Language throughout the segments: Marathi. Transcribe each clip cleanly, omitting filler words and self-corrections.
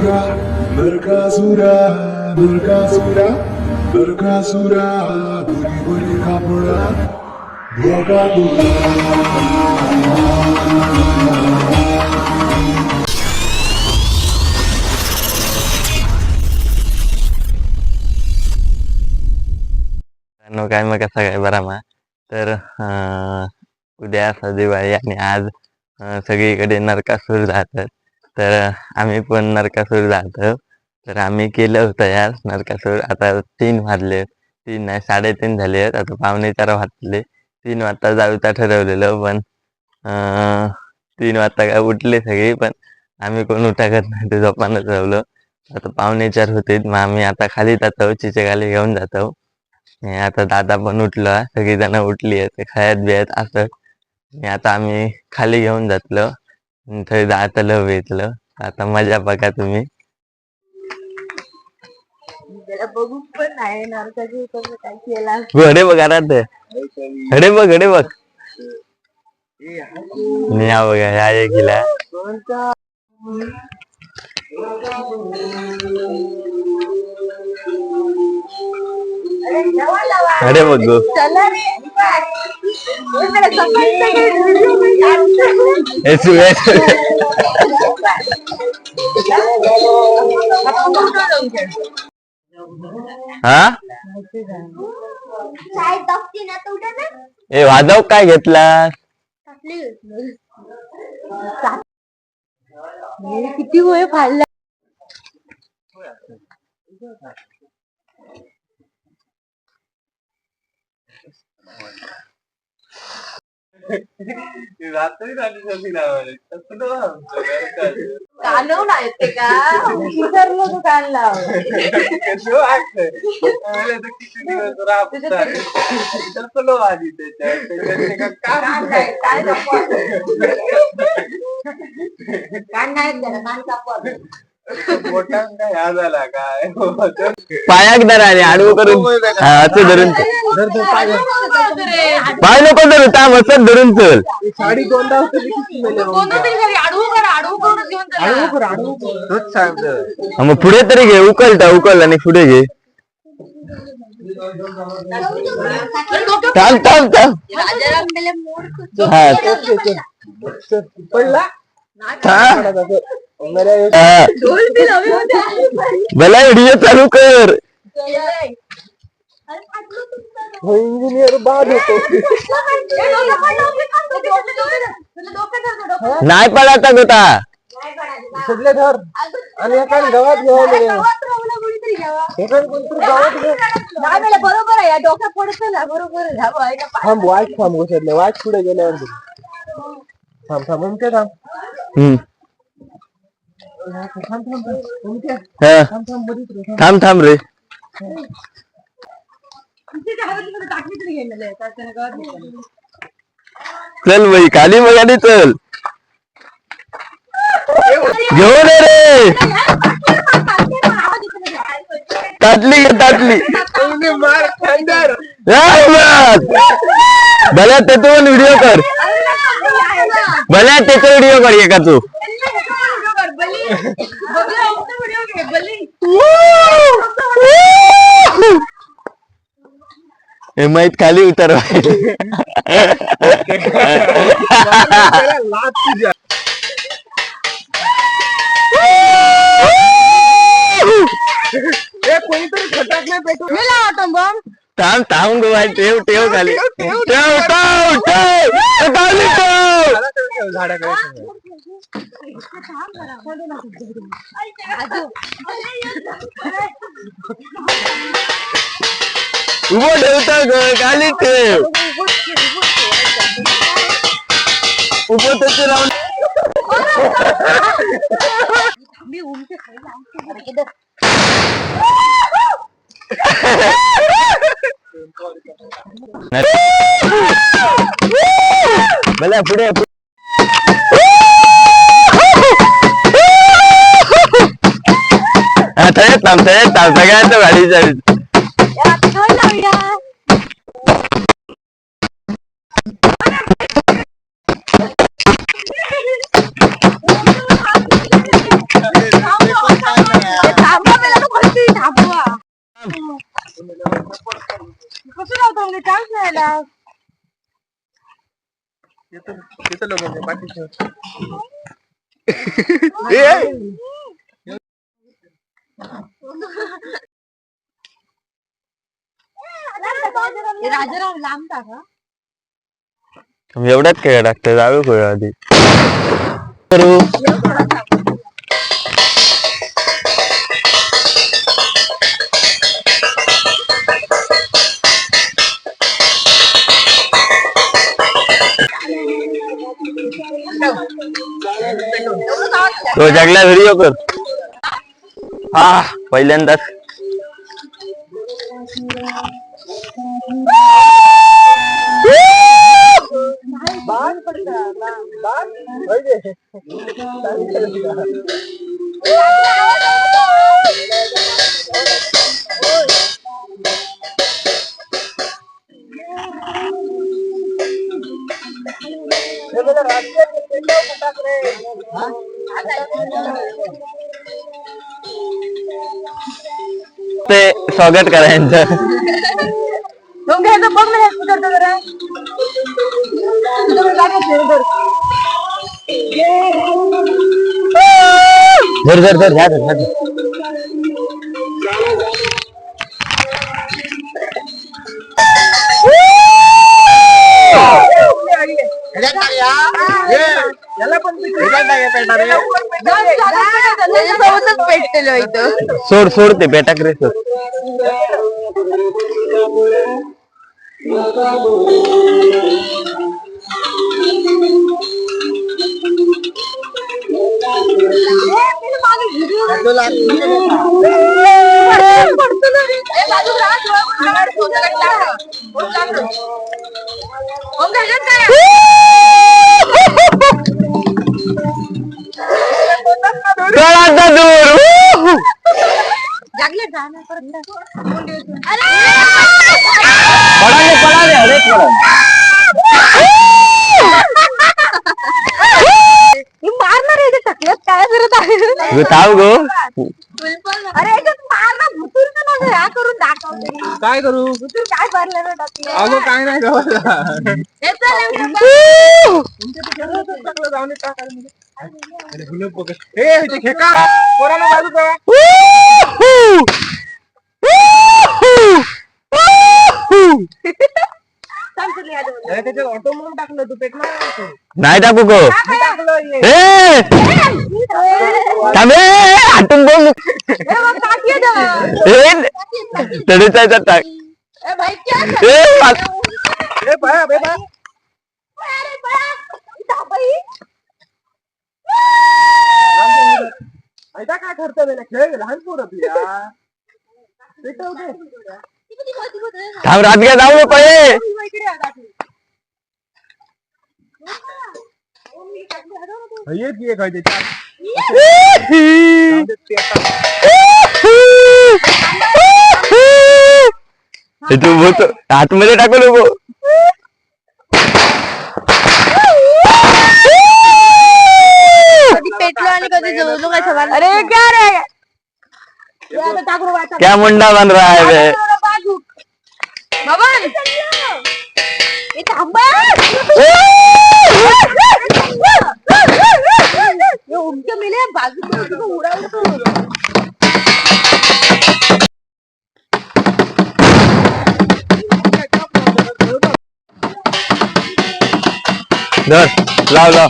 Mercasura, Mercasura, Mercasura, Mercasura, Buri Buri Kapura, Mercasura. काय मग कसा काय बरा मा तर उद्या असा दिवाळी आणि आज सगळीकडे नरकासूर जातात. तर आम्ही पण नरकासूर जातो. तर आम्ही केलं होतं यार नरकासूर. आता 3 वाजले, 3 नाही 3:30 झाले आहेत. आता 3:45 वाजले. 3 वाजता जाऊचा ठरवलेलं पण 3 वाजता काय उठले सगळे, पण आम्ही कोण उठागत नाही, ते झोपानं ठरवलं. आता 3:45 होते. मग आम्ही आता खाली जातो, चिचेखाली घेऊन जातो. आता दादा पण उठला, सगळी जण उठली आहेत, खायत बियत असं. आता आम्ही खाली घेऊन जातलो, थंय जातलं वेचलं. आता मजा बघा तुम्ही. घडे बघ घरात, घडे बघ, घडे बघ. या बघा या एकीला अरे बघू हा ए वाजव काय घेतला किती होय फाडला कानव नाही ते का विसरलो तू कान लाव कान नाही त्याला कान कापवा पायाक धरा आणि आडवं करून असं धरून पाय नको धरून त्या मस्त धरून चल. साडी दोनदा मग पुढे तरी घे, उकल आणि पुढे घे. थांब थांब थांब हा पडला भला व्हिडिओ चालू कर. इंजिनियर बाद होतो नाही पडायचा गोता सगळे धर आणि एका गावात घेऊन बरोबर आहे डोक्यात पडतो ना बरोबर थांब वाच थांब गोष्ट वाच पुढे गेल्यावर थांब थांब उमटे थांब थांब थांब रे. चल बाई खाली बघाली चल घेऊन ये रे. ताटली घे ताटली भल्या त्याचा व्हिडिओ कर, भल्या त्याचा व्हिडिओ कर एका तू. हे माहित खाली उतरवाय कोणीतरी खटाक नाही पेटू थांब थांब गो भाई, ठेव ठेव खाली ठेव ठेव उभं ठेवता ग खाली ठेव उभं त्याचे लावून भला पुढे थांब सगळ्यांचं गाडी चालू Vamos, राहिला राजाराम लांब टाका एवढ्यात काय टाकतं जाऊ खोळ आधी करू तो जगला व्हिडिओ कर हा पहिल्यांदाच ते स्वागत करायचं मग घ्यायचं बघ ना करतो जरा धर धर धर घ्या धर पेटलेलो इथं सोड सोड ते पेटाक रे सोड मारणार आहे टाकल्यात काय करत आहे ताव गो अरे मारणार भुतूर का ह्या करून दाखवते काय करू भुतूर काय भरलं टाकले अगं काय नाही गव्हाला जाऊन खेका पोराला बाजू का त्याच्यात ऑटो म्हणून टाकलं तू पेटणार नाही टाकू गो आटून बोल तडीचा टाक काय ठरतं खेळ लहान पोर थांब रात घ्या जाऊ पळे तू भूत आतमध्ये टाकू नको कधी पेटलो आणि कधी जवळ काय सवाल अरे क्या रे क्या मुंडा बन रहा है बे बबन ये थांबा ये उनके मिले बाजू को उड़ाओ धर लाव लाव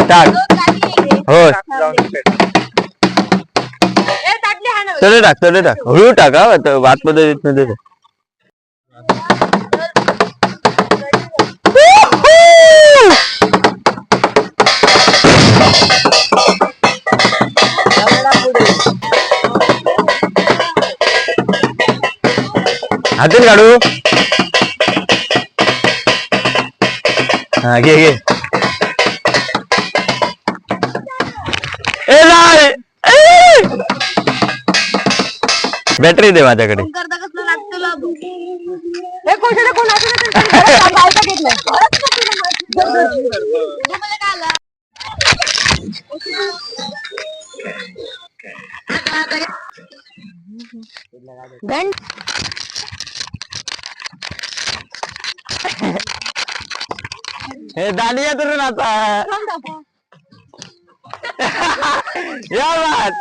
टाक हो चले टाक हळू टाका वात पद्धतीत मध्ये हातून काढू हा घे घे बॅटरी दे माझ्याकडे हे कोण कोण ऐकत येत नाही. हे दांडिया तरुण आता या बात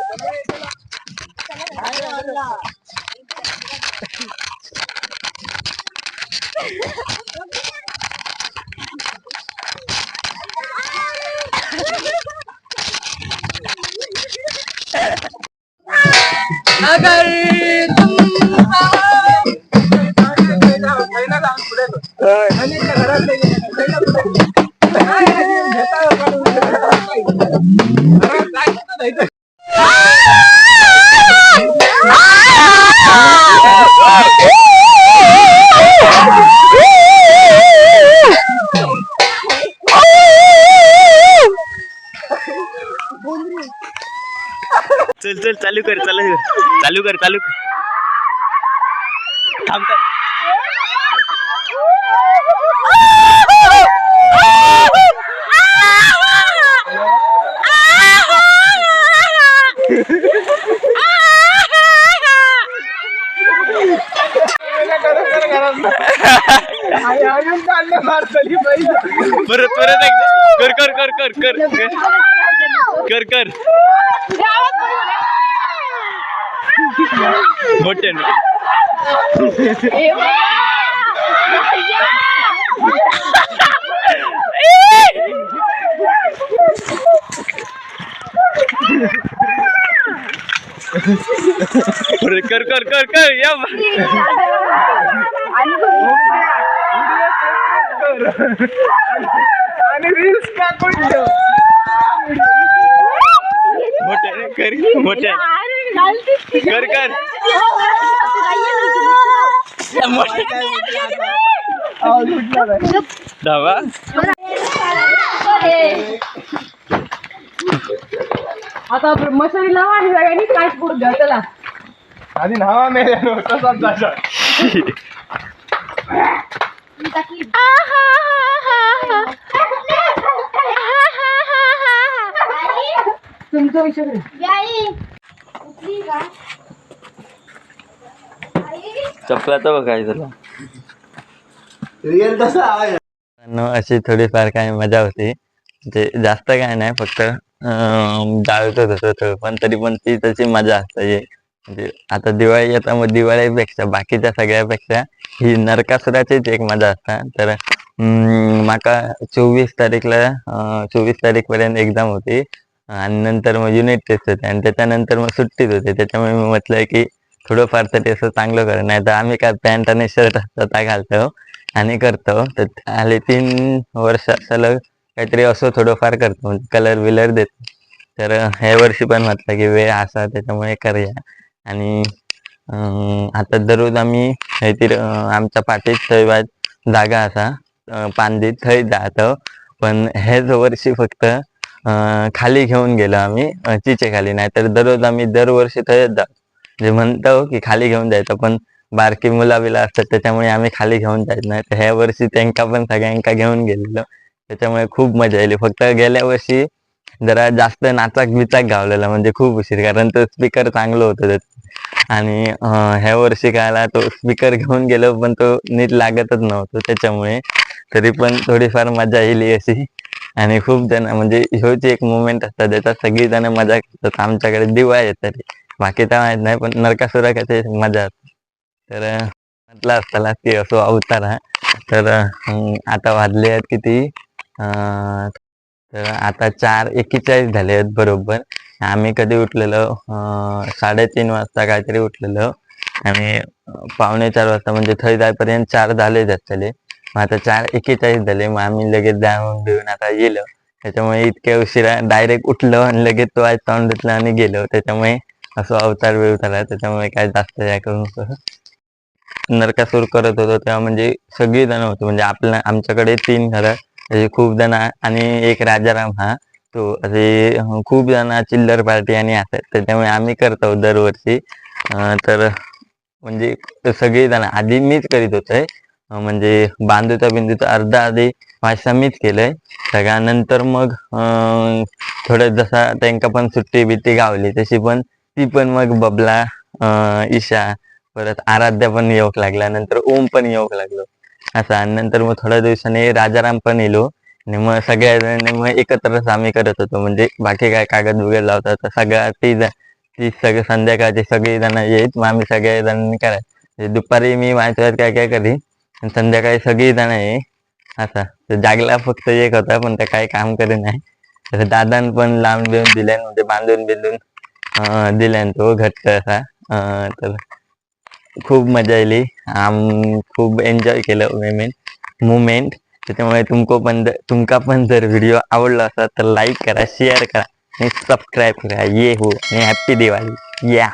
अगर तुम चल चल चालू कर चालू कर थांब परत परत एकदा कर मोठ्याने कर या आणि रील्स टाकून ठेव. मोठ्याने कर धावा आता मशाली लावा आणि सगळ्यांनी काय पुढे घ्या चला. आणि नावा मेल्या तसाच जायचा. तुमचा विषय चपलाचं बघ काय झालं रिअल तसा आवाज अशी थोडीफार काय मजा होती. म्हणजे जास्त काय नाही फक्त जाळतच होतं पण तरी पण ती तशी मजा असते. म्हणजे आता दिवाळी येता मग दिवाळीपेक्षा बाकीच्या सगळ्यापेक्षा ही नरकासुराचीच एक मजा असता. तर माका 24 तारीख पर्यंत एक्झाम होती आणि नंतर मग युनिट टेस्ट होते आणि त्याच्यानंतर मग सुट्टीच होते. त्याच्यामुळे मी म्हटलं की थोडंफार तरी असं चांगलं कर, नाही तर आम्ही काय पॅन्ट आणि शर्ट स्वतः घालतो आणि करतो. तर आले 3 वर्ष सलग काहीतरी असं थोडंफार करतो म्हणजे कलर विलर देतो. तर ह्या वर्षी पण म्हटलं की वेळ असा त्याच्यामुळे करूया. आणि आता दररोज आम्ही काहीतरी आमच्या पाठीत थंय जागा असा पांदीत थंय जातो. पण हेच वर्षी फक्त खाली घेऊन गेलो आम्ही चिचे खाली, नाही तर दररोज आम्ही दरवर्षी थंयच जातो. म्हणजे म्हणतो की खाली घेऊन जायचं पण बारकी मुला बिला असतात त्याच्यामुळे आम्ही खाली घेऊन जायच नाही. तर ह्या वर्षी त्यांका पण सगळ्यांका घेऊन गेलेलो त्याच्यामुळे खूप मजा आली. फक्त गेल्या वर्षी जरा जास्त नाचाक बिचाक गावलेला म्हणजे खूप उशीर, कारण तो स्पीकर चांगलं होतं त्यात. आणि ह्या वर्षी कायला तो स्पीकर घेऊन गेलो पण तो नीट लागतच नव्हतो त्याच्यामुळे. तरी पण थोडीफार मजा येईल अशी. आणि खूप जण म्हणजे ह्योची एक मुवमेंट असतात त्याच्यात सगळी जण मजा करतात. आमच्याकडे दिवाळी येत तरी बाकी तर माहित नाही पण नरकासुरा कसे मजा असते. तर म्हटलं असताना की असो अवतार हा. तर आता वाजले आहेत किती तर आता 4:41 झाले आहेत बरोबर. आम्ही कधी उठलेलो 3:30 वाजता काहीतरी उठलेलो आणि 3:45 वाजता म्हणजे थंय जायपर्यंत 4 झाले जातले. मग आता 4:41 झाले. मग आम्ही लगेच जाऊन बिऊन आता गेलो. त्याच्यामुळे इतक्या उशिरा डायरेक्ट उठलो आणि लगेच तो आज तोंड धुतलं आणि गेलो. त्याच्यामुळे असं अवतार बिवतार आहे त्याच्यामुळे काय जास्त या करून नरकासूर करत होतो तेव्हा म्हणजे सगळी जण होतो. म्हणजे आमच्याकडे 3 घरं म्हणजे खूप जण आणि एक राजाराम हा तो असे खूप जण चिल्लर पार्टी आणि असतात त्याच्यामुळे आम्ही करतो दरवर्षी. तर म्हणजे सगळेजण आधी मीच करीत होते, म्हणजे बांधूचा बिंदूचा अर्धा आधी वायसा मीच केलंय सगळ्यानंतर मग थोडं जसा त्यांका पण सुट्टी बिट्टी गावली तशी पण ती पण मग बबला ईशा परत आराध्या पण येऊक लागला, नंतर ओम पण येऊक लागलो असं. आणि नंतर मग थोड्या दिवसांनी राजाराम पण येलो आणि मग सगळ्या जणांनी मग एकत्रच आम्ही करत होतो. म्हणजे बाकी काय कागद वगैरे लावतात तर सगळ्या ती सगळं संध्याकाळची सगळी जण येत, मग आम्ही सगळ्या जणांनी करायचं. दुपारी मी माझ्या काय काय करी आणि संध्याकाळी सगळी जण ये असा. तर जागला फक्त एक होता पण ते काही काम करी नाही. तर दादान पण लांब देऊन दिल्यान, म्हणजे बांधून बिंदून दिल्यान तो घट्ट असा. तर खूप मजा आली, खूप एन्जॉय केलं मुमेंट. त्याच्यामुळे तुमका पण जर व्हिडिओ आवडला असा तर लाईक करा, शेअर करा आणि सबस्क्राईब करा. ये हो आणि हॅप्पी दिवाळी. या